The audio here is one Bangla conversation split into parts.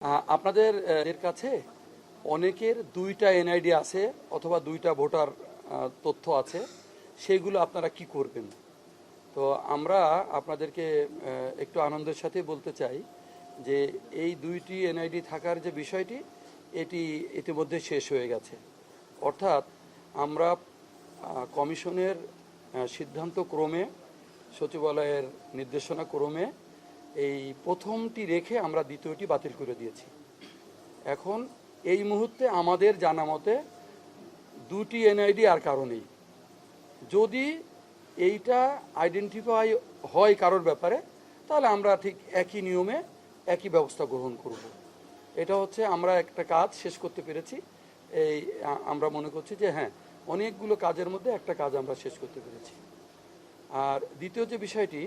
আপনাদের কাছে অনেকের দুইটা এনআইডি আছে অথবা দুইটা ভোটার তথ্য আছে, সেইগুলো আপনারা কি করবেন? তো আমরা আপনাদেরকে একটু আনন্দের সাথে বলতে চাই যে এই দুইটি এনআইডি থাকার যে বিষয়টি এটি ইতিমধ্যে শেষ হয়ে গেছে। অর্থাৎ আমরা কমিশনের সিদ্ধান্ত ক্রমে, সচিবালয়ের নির্দেশনা ক্রমে এই প্রথমটি রেখে আমরা দ্বিতীয়টি বাতিল করে দিয়েছি। এখন এই মুহূর্তে আমাদের জানা মতে দুটি এনআইডি আর কারো নেই। যদি এইটা আইডেন্টিফাই হয় কারোর ব্যাপারে, তাহলে আমরা ঠিক একই নিয়মে একই ব্যবস্থা গ্রহণ করব। এটা হচ্ছে আমরা একটা কাজ শেষ করতে পেরেছি। এই আমরা মনে করছি যে হ্যাঁ, অনেকগুলো কাজের মধ্যে একটা কাজ আমরা শেষ করতে পেরেছি। আর দ্বিতীয় যে বিষয়টি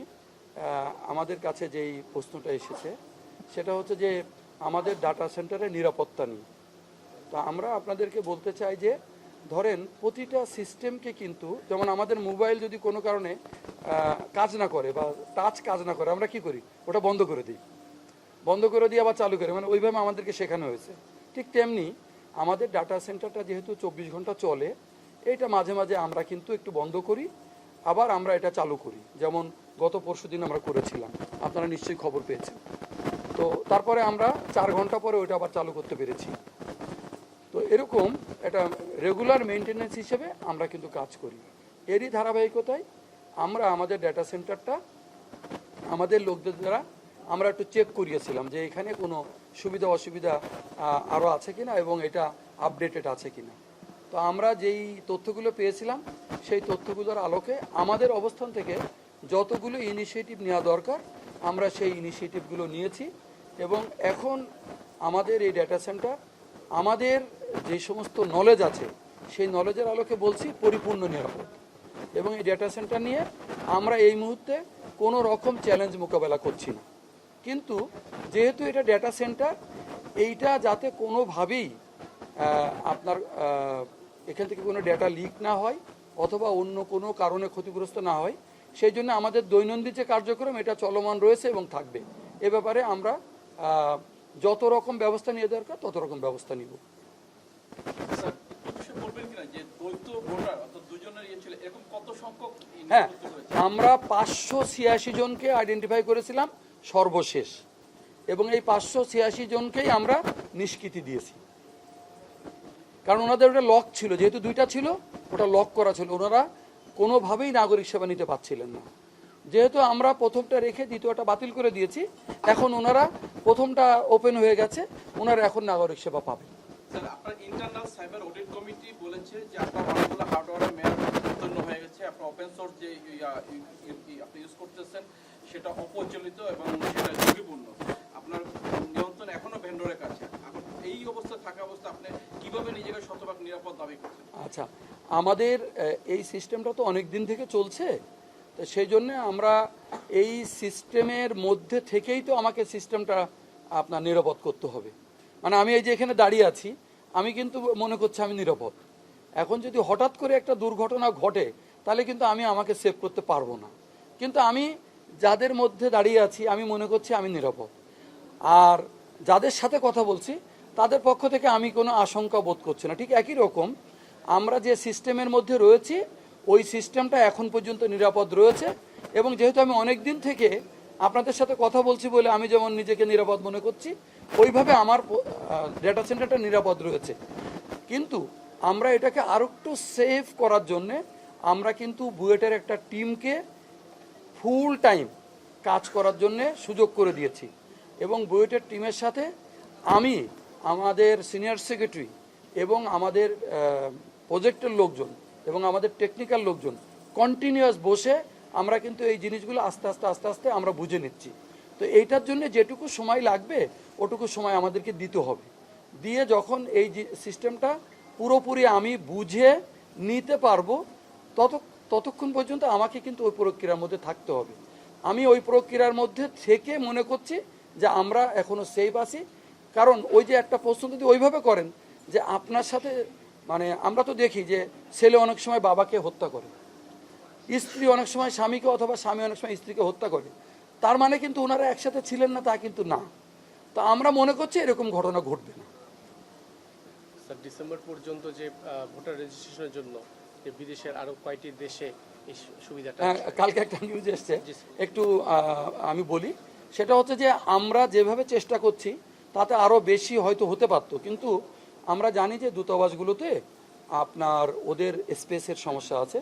আমাদের কাছে যেই প্রশ্নটা এসেছে সেটা হচ্ছে যে আমাদের ডাটা সেন্টারে নিরাপত্তা নেই। তো আমরা আপনাদেরকে বলতে চাই যে ধরেন প্রতিটা সিস্টেমকে কিন্তু, যেমন আমাদের মোবাইল যদি কোনো কারণে কাজ না করে বা টাচ কাজ না করে, আমরা কি করি? ওটা বন্ধ করে দিই, বন্ধ করে দিয়ে আবার চালু করি, মানে ওইভাবে আমাদেরকে শেখানো হয়েছে। ঠিক তেমনি আমাদের ডাটা সেন্টারটা যেহেতু 24 ঘন্টা চলে, এইটা মাঝে মাঝে আমরা কিন্তু একটু বন্ধ করি, আবার আমরা এটা চালু করি। যেমন গত পরশুদিন আমরা করেছিলাম, আপনারা নিশ্চয়ই খবর পেয়েছেন। তো তারপরে আমরা 4 ঘন্টা পরে ওইটা আবার চালু করতে পেরেছি। তো এরকম একটা রেগুলার মেনটেন্যান্স হিসেবে আমরা কিন্তু কাজ করি। এরই ধারাবাহিকতায় আমরা আমাদের ডাটা সেন্টারটা আমাদের লোকদের দ্বারা আমরা একটু চেক করিয়েছিলাম যে এখানে কোনো সুবিধা অসুবিধা আরও আছে কিনা এবং এটা আপডেটেড আছে কিনা। তো আমরা যেই তথ্যগুলো পেয়েছিলাম সেই তথ্যগুলোর আলোকে আমাদের অবস্থান থেকে যতগুলো ইনিশিয়েটিভ নেওয়া দরকার আমরা সেই ইনিশিয়েটিভগুলো নিয়েছি। এবং এখন আমাদের এই ডাটা সেন্টার আমাদের যে সমস্ত নলেজ আছে সেই নলেজের আলোকে বলছি পরিপূর্ণ নিরাপদ। এবং এই ডাটা সেন্টার নিয়ে আমরা এই মুহূর্তে কোনো রকম চ্যালেঞ্জ মোকাবেলা করছি না। কিন্তু যেহেতু এটা ডাটা সেন্টার, এইটা যাতে কোনোভাবেই আপনার এখান থেকে কোনো ডেটা লিক না হয় অথবা অন্য কোনো কারণে ক্ষতিগ্রস্ত না হয়, সেই জন্য আমাদের দৈনন্দিন যে কার্যক্রম এটা চলমান রয়েছে এবং থাকবে। এ ব্যাপারে আমরা যত রকম ব্যবস্থা নিয়ে দরকার তত রকম ব্যবস্থা নিব। হ্যাঁ, আমরা 586 জনকে আইডেন্টিফাই করেছিলাম সর্বশেষ, এবং এই 586 জনকেই আমরা নিষ্কৃতি দিয়েছি। কারণ ওনাদের ওটা লক ছিল, যেহেতু দুইটা ছিল ওটা লক করা ছিল, ওনারা কোনোভাবেই নাগরিক সেবা নিতে পারছিলেন না। যেহেতু আমরা প্রথমটা রেখে দ্বিতীয়টা বাতিল করে দিয়েছি, এখন ওনারা প্রথমটা ওপেন হয়ে গেছে, ওনারা এখন নাগরিক সেবা পাবে। স্যার, আপনার ইন্টারনাল সাইবার অডিট কমিটি বলেছে যে আপনার অনেকগুলো হার্ডওয়্যার মেয়াদ উত্তীর্ণ হয়ে গেছে, আপনার ওপেন সোর্স যে আপনি ইউজ করতেছেন সেটা অপ্রচলিত এবং সেটা ঝুঁকিপূর্ণ। আপনার নিয়ন্ত্রণ এখনো ভেন্ডরের কাছে। এখন এই অবস্থা থাকা অবস্থা আপনি কিভাবে নিজেকে শতভাগ নিরাপদ দাবি করছেন? আচ্ছা, আমাদের এই সিস্টেমটা তো অনেক দিন থেকে চলছে, তো সেই জন্য আমরা এই সিস্টেমের মধ্যে থেকেই তো আমাকে সিস্টেমটা আপনার নিরাপদ করতে হবে। মানে আমি এই যে এখানে দাঁড়িয়ে আছি, আমি কিন্তু মনে করছি আমি নিরাপদ। এখন যদি হঠাৎ করে একটা দুর্ঘটনা ঘটে তাহলে কিন্তু আমি আমাকে সেভ করতে পারবো না। কিন্তু আমি যাদের মধ্যে দাঁড়িয়ে আছি আমি মনে করছি আমি নিরাপদ, আর যাদের সাথে কথা বলছি তাদের পক্ষ থেকে আমি কোনো আশঙ্কা বোধ করছি না। ঠিক একই রকম আমরা যে সিস্টেমের মধ্যে রয়েছি ওই সিস্টেমটা এখন পর্যন্ত নিরাপদ রয়েছে। এবং যেহেতু আমি অনেক দিন থেকে আপনাদের সাথে কথা বলছি বলে আমি যেমন নিজেকে নিরাপদ মনে করছি, ওইভাবে আমার ডেটা সেন্টারটা নিরাপদ রয়েছে। কিন্তু আমরা এটাকে আরও একটু সেভ করার জন্যে আমরা কিন্তু বুয়েটের একটা টিমকে ফুল টাইম কাজ করার জন্যে সুযোগ করে দিয়েছি। এবং বুয়েটের টিমের সাথে আমি, আমাদের সিনিয়র সেক্রেটারি এবং আমাদের প্রজেক্টের লোকজন এবং আমাদের টেকনিক্যাল লোকজন কন্টিনিউয়াস বসে আমরা কিন্তু এই জিনিসগুলো আস্তে আস্তে আমরা বুঝে নিচ্ছি। তো এইটার জন্য যেটুকু সময় লাগবে ওটুকু সময় আমাদেরকে দিতে হবে। দিয়ে যখন এই সিস্টেমটা পুরোপুরি আমি বুঝে নিতে পারবো ততক্ষণ পর্যন্ত আমাকে কিন্তু ওই প্রক্রিয়ার মধ্যে থাকতে হবে। আমি ওই প্রক্রিয়ার মধ্যে থেকে মনে করছি যে আমরা এখনও সেফ আছি। কারণ ওই যে একটা প্রশ্ন যদি ওইভাবে করেন যে আপনার সাথে, মানে আমরা তো দেখি যে ছেলে অনেক সময় বাবাকে হত্যা করে, স্ত্রী অনেক সময় স্বামীকে, অথবা স্বামী অনেক সময় স্ত্রীকে হত্যা করে, তার মানে কিন্তু ওনারা একসাথে ছিলেন না তা কিন্তু না। তো আমরা মনে করছি এরকম ঘটনা ঘটবে না। স্যার, ডিসেম্বর পর্যন্ত যে ভোটার রেজিস্ট্রেশনের জন্য যে বিদেশের আরো কয়টি দেশে এই সুবিধাটা কালকে একটা নিউজ এসছে, জি। একটু আমি বলি, সেটা হচ্ছে যে আমরা যেভাবে চেষ্টা করছি তাতে আরও বেশি হয়তো হতে পারতো, কিন্তু আমরা জানি যে দূতাবাসগুলোতে আপনার ওদের স্পেসের সমস্যা আছে,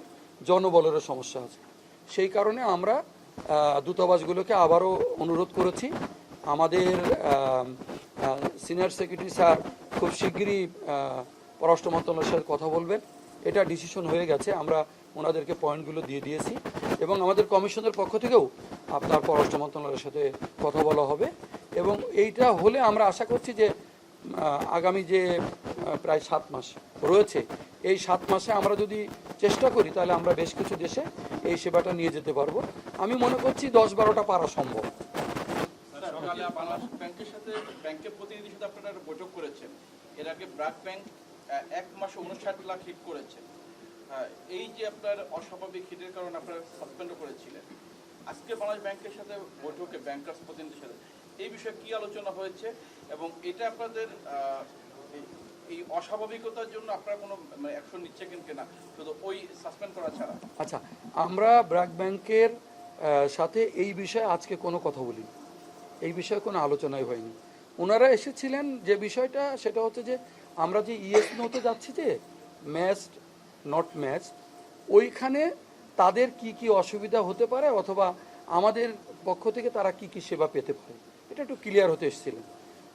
জনবলেরও সমস্যা আছে। সেই কারণে আমরা দূতাবাসগুলোকে আবারও অনুরোধ করেছি। আমাদের সিনিয়র সেক্রেটারি স্যার খুব শিগগিরই পররাষ্ট্র মন্ত্রণালয়ের সাথে কথা বলবেন। এটা ডিসিশন হয়ে গেছে, আমরা ওনাদেরকে পয়েন্টগুলো দিয়ে দিয়েছি এবং আমাদের কমিশনের পক্ষ থেকেও আপনার পররাষ্ট্র মন্ত্রণালয়ের সাথে কথা বলা হবে। এবং এইটা হলে আমরা আশা করছি যে আগামী যে প্রায় 7 মাস রয়েছে, এই 7 মাসে আমরা যদি চেষ্টা করি তাহলে আমরা বেশ কিছু দেশে এই সেবাটা নিয়ে যেতে পারবো। আমি মনে করছি 10-12টা পারা সম্ভব। সকালে বাংলাদেশ ব্যাংকের সাথে ব্যাংকের প্রতিনিধির সাথে আপনারা একটা বৈঠক করেছেন। এর আগে ব্র্যাক ব্যাংক 1 মাসে 59 লাখ হিট করেছে। এই যে আপনার অস্বাভাবিক হিটের কারণে আপনারা সাসপেন্ড করেছিলেন, আজকে বাংলাদেশ ব্যাংকের সাথে বৈঠকে ব্যাংকার্স প্রতিনিধির সাথে এই বিষয়ে কি আলোচনা হয়েছে এবং এটা আপনাদের এই অস্বাভাবিকতার জন্য আপনারা কোনো অ্যাকশন নিচ্ছে কিনা শুধু ওই সাসপেন্ড করা ছাড়া? আচ্ছা, আমরা ব্র্যাক ব্যাংকের সাথে এই বিষয়ে আজকে কোনো কথা বলিনি, এই বিষয়ে কোনো আলোচনাই হয়নি। ওনারা এসেছিলেন, যে বিষয়টা সেটা হচ্ছে যে আমরা যে ইএসনোতে যাচ্ছি যে ম্যাচড নট ম্যাচড, ওইখানে তাদের কি কি অসুবিধা হতে পারে অথবা আমাদের পক্ষ থেকে তারা কি কি সেবা পেতে পারে, এটা একটু ক্লিয়ার হতে এসেছিলেন।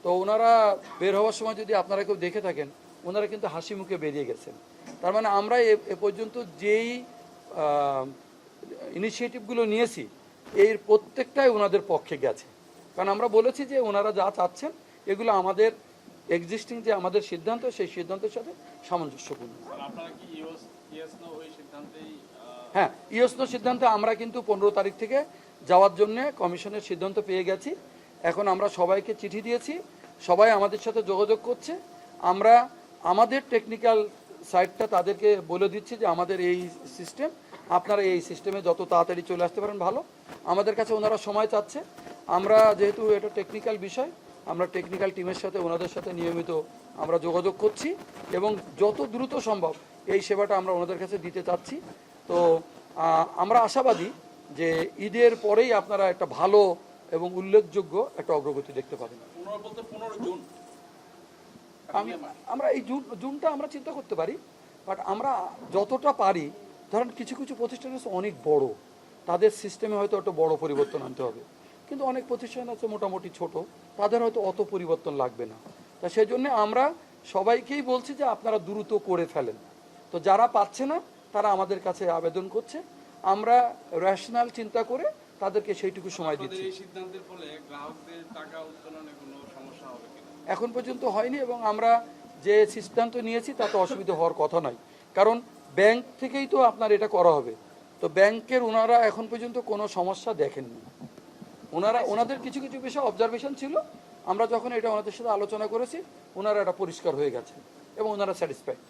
তো ওনারা বের হওয়ার সময় যদি আপনারা কেউ দেখে থাকেন, ওনারা কিন্তু হাসি মুখে বেরিয়ে গেছেন। তার মানে আমরা এ পর্যন্ত যেই ইনিশিয়েটিভগুলো নিয়েছি এর প্রত্যেকটাই ওনাদের পক্ষে গেছে, কারণ আমরা বলেছি যে ওনারা যা চাচ্ছেন এগুলো আমাদের এক্সিস্টিং যে আমাদের সিদ্ধান্ত, সেই সিদ্ধান্তের সাথে সামঞ্জস্যপূর্ণ। আপনারা কি ইয়েসনো ওই সিদ্ধান্তেই? হ্যাঁ, ইয়েসনো সিদ্ধান্তে আমরা কিন্তু 15 তারিখ থেকে যাওয়ার জন্য কমিশনের সিদ্ধান্ত পেয়ে গেছি। এখন আমরা সবাইকে চিঠি দিয়েছি, সবাই আমাদের সাথে যোগাযোগ করছে। আমরা আমাদের টেকনিক্যাল সাইডটা তাদেরকে বলে দিচ্ছি যে আমাদের এই সিস্টেম, আপনারা এই সিস্টেমে যত তাড়াতাড়ি চলে আসতে পারেন ভালো। আমাদের কাছে ওনারা সময় চাচ্ছে, আমরা যেহেতু এটা টেকনিক্যাল বিষয়, আমরা টেকনিক্যাল টিমের সাথে ওনাদের সাথে নিয়মিত আমরা যোগাযোগ করছি এবং যত দ্রুত সম্ভব এই সেবাটা আমরা ওনাদের কাছে দিতে চাচ্ছি। তো আমরা আশাবাদী যে ঈদের পরেই আপনারা একটা ভালো এবং উল্লেখযোগ্য একটা অগ্রগতি দেখতে পাবেন। 15 জুন আমরা এই জুনটা আমরা চিন্তা করতে পারি, বাট আমরা যতটা পারি, ধরেন কিছু কিছু প্রতিষ্ঠান আছে অনেক বড়, তাদের সিস্টেমে হয়তো একটা বড় পরিবর্তন আনতে হবে, কিন্তু অনেক প্রতিষ্ঠান আছে মোটামুটি ছোট, তাদের হয়তো অত পরিবর্তন লাগবে না। তা সেই জন্য আমরা সবাইকেই বলছি যে আপনারা দ্রুত করে ফেলেন। তো যারা পাচ্ছে না তারা আমাদের কাছে আবেদন করছে, আমরা রেশনাল চিন্তা করে তাদেরকে সেইটুকু সময় দিচ্ছি। এই সিদ্ধান্তের ফলে গ্রাহকদের টাকা উত্তোলনে কোনো সমস্যা হবে কিনা? এখন পর্যন্ত হয়নি এবং আমরা যে সিদ্ধান্ত নিয়েছি তাতে অসুবিধা হওয়ার কথা নয়, কারণ ব্যাংক থেকেই তো আপনার এটা করা হবে। তো ব্যাংকের ওনারা এখন পর্যন্ত কোনো সমস্যা দেখেননি। ওনাদের কিছু কিছু বিষয় অবজারভেশন ছিল, আমরা যখন এটা ওনাদের সাথে আলোচনা করেছি ওনারা এটা পরিষ্কার হয়ে গেছে এবং ওনারা স্যাটিসফাইড।